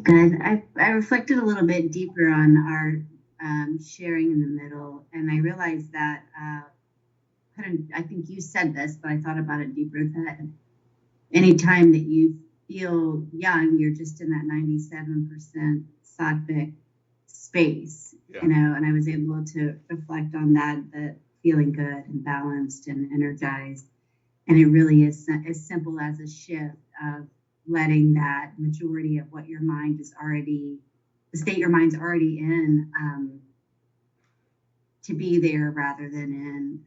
Speaker 7: Good. I reflected a little bit deeper on our sharing in the middle, and I realized that I think you said this, but I thought about it deeper, that anytime that you feel young, you're just in that 97% sattvic space,
Speaker 1: Yeah.
Speaker 7: and I was able to reflect on that feeling good and balanced and energized. And it really is as simple as a shift of letting that majority of what your mind is already, the state your mind's already in, to be there rather than in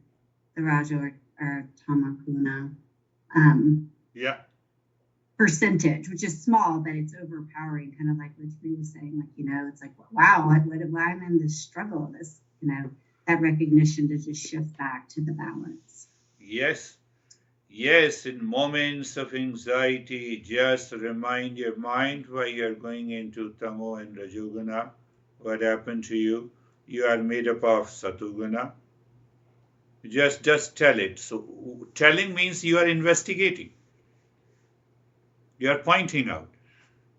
Speaker 7: the Raja or Tamakuna
Speaker 1: Yeah.
Speaker 7: percentage, which is small, but it's overpowering, kind of like what Sri was saying, like, it's like, wow, why I'm in this struggle, this, that recognition to just shift back to the balance.
Speaker 1: Yes. Yes, in moments of anxiety, just remind your mind why you're going into Tamo and Rajoguna. What happened to you? You are made up of Satoguna. Just tell it. So telling means you are investigating. You are pointing out.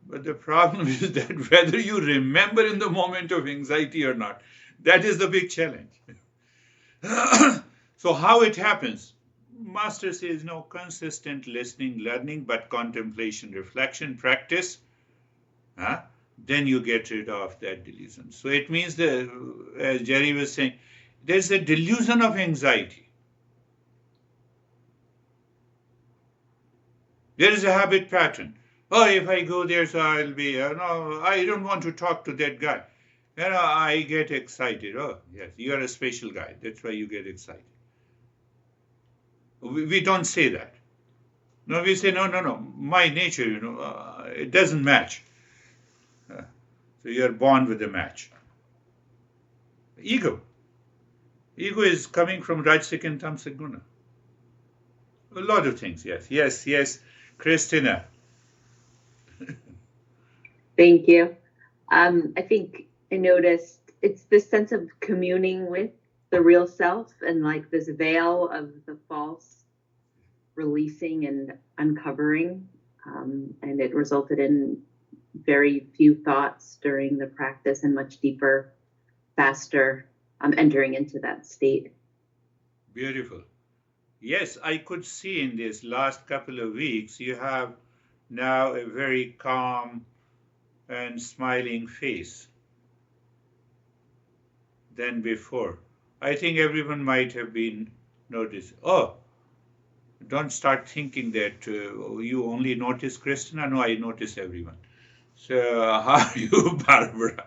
Speaker 1: But the problem is that whether you remember in the moment of anxiety or not, that is the big challenge. So how it happens? Master says no, consistent listening, learning, but contemplation, reflection, practice. Then you get rid of that delusion. So it means that, as Jerry was saying, there's a delusion of anxiety. There is a habit pattern. Oh, if I go there, so I'll be, no, I don't want to talk to that guy. I get excited. Oh, yes, you are a special guy. That's why you get excited. We don't say that. No, we say, no, my nature, it doesn't match. So you are born with a match. Ego. Ego is coming from Rajasic and Tamasic Guna. A lot of things, yes. Christina.
Speaker 2: Thank you. I think I noticed it's this sense of communing with the real self, and like this veil of the false releasing and uncovering. And it resulted in very few thoughts during the practice and much deeper, faster entering into that state.
Speaker 1: Beautiful. Yes, I could see in this last couple of weeks, you have now a very calm and smiling face than before. I think everyone might have been noticed. Oh, don't start thinking that you only notice Christina. No, I notice everyone. So, how are you, Barbara?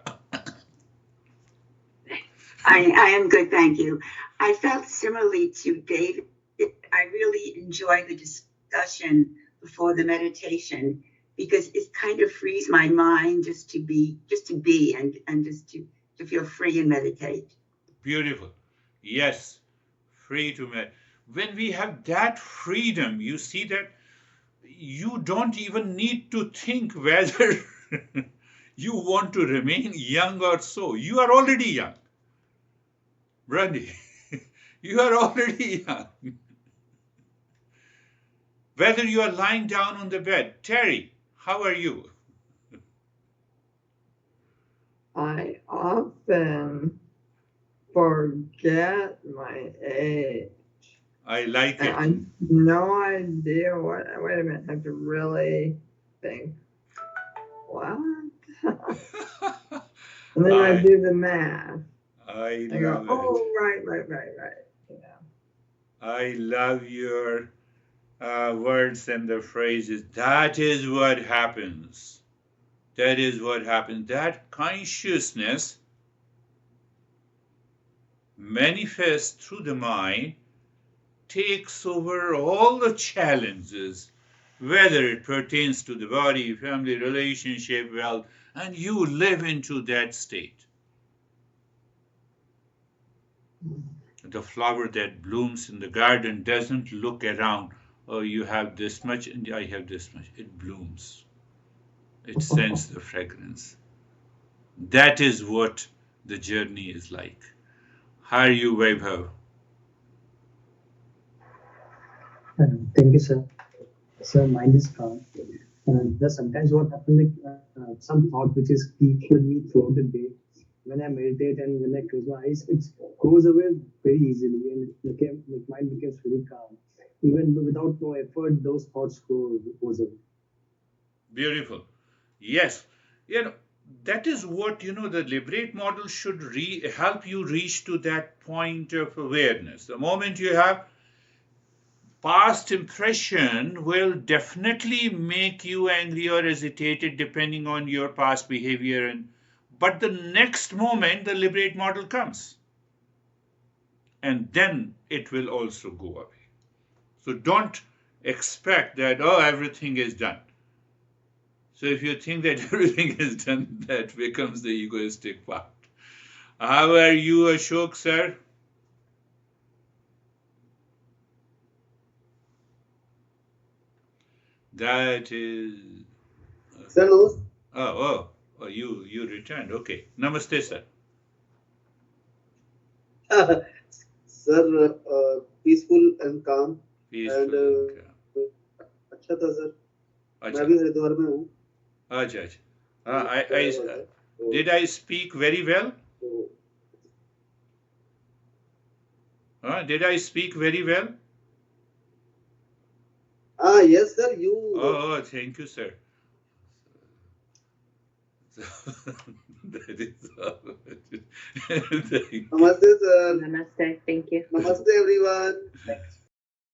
Speaker 3: I am good, thank you. I felt similarly to David. I really enjoy the discussion before the meditation because it kind of frees my mind just to be and just to feel free and meditate.
Speaker 1: Beautiful. Yes, free to meditate. When we have that freedom, you see that you don't even need to think whether you want to remain young or so. You are already young. Brandy, you are already young. Whether you are lying down on the bed. Terry, how are you?
Speaker 9: I often forget my age.
Speaker 1: I like
Speaker 9: And
Speaker 1: it.
Speaker 9: I have no idea what. Wait a minute. I have to really think. What? And then I do the math.
Speaker 1: I
Speaker 9: I go,
Speaker 1: love it.
Speaker 9: oh, right.
Speaker 1: I love your words and the phrases. That is what happens. That is what happens. That consciousness manifests through the mind, takes over all the challenges, whether it pertains to the body, family, relationship, wealth, and you live into that state. The flower that blooms in the garden doesn't look around, oh, you have this much and I have this much. It blooms. It sends the fragrance. That is what the journey is like. How are you, Vaibhav?
Speaker 8: Thank you, sir. So mind is calm. There's sometimes what happens, like some thought which is keeping me throughout the day. When I meditate and when I close my eyes, it goes away very easily, and mind becomes very calm. Even without no effort, those thoughts goes away.
Speaker 1: Beautiful. Yes. That is what, the Liberate model should help you reach to that point of awareness. The moment you have past impression will definitely make you angry or agitated depending on your past behavior, but the next moment the Liberate model comes and then it will also go away. So don't expect that, oh, everything is done. So if you think that everything is done, that becomes the egoistic part. How are you, Ashok, sir? That is.
Speaker 10: Sir, namaste.
Speaker 1: Oh, you returned. Okay. Namaste, sir.
Speaker 10: Sir, peaceful and calm.
Speaker 1: Peaceful
Speaker 10: and
Speaker 1: calm.
Speaker 10: अच्छा था sir.
Speaker 1: अच्छा.
Speaker 10: मैं भी हरिद्वार में हूँ.
Speaker 1: अच्छा. Did I speak very well? Did I speak very well?
Speaker 10: Yes, sir. You.
Speaker 1: Oh, thank you, sir. That is all.
Speaker 10: Namaste, sir.
Speaker 2: Namaste. Thank you.
Speaker 10: Namaste, everyone.